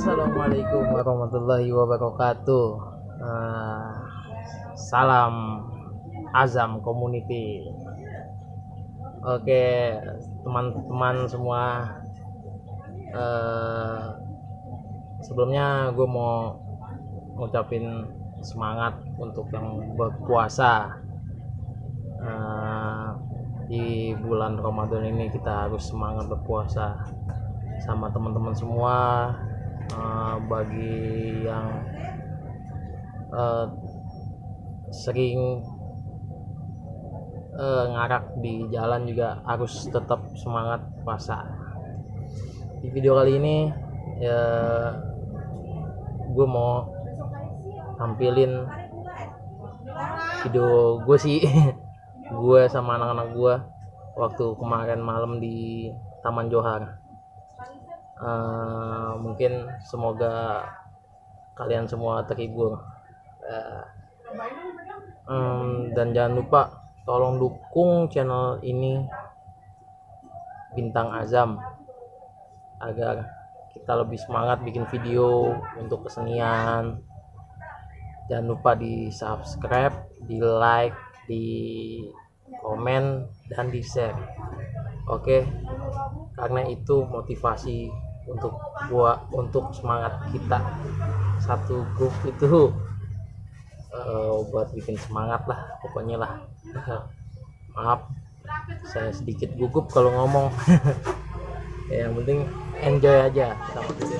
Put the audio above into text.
Assalamualaikum warahmatullahi wabarakatuh. Salam Azam Community. Oke, teman-teman semua. Sebelumnya gue mau ngucapin semangat untuk yang berpuasa. Di bulan Ramadan ini kita harus semangat berpuasa sama teman-teman semua. Bagi yang sering ngarak di jalan juga harus tetap semangat puasa. Di video kali ini ya gue mau tampilin video gue sih gue sama anak-anak gue waktu kemarin malam di Taman Johar. Mungkin semoga kalian semua terhibur, dan jangan lupa tolong dukung channel ini Bintang Azam agar kita lebih semangat bikin video untuk kesenian. Jangan lupa di subscribe, di like, di komen, dan di share. Oke, karena itu motivasi untuk semangat kita. Satu grup itu buat bikin semangat lah pokoknya lah. Maaf saya sedikit gugup kalau ngomong. Ya, yang penting enjoy aja sama video.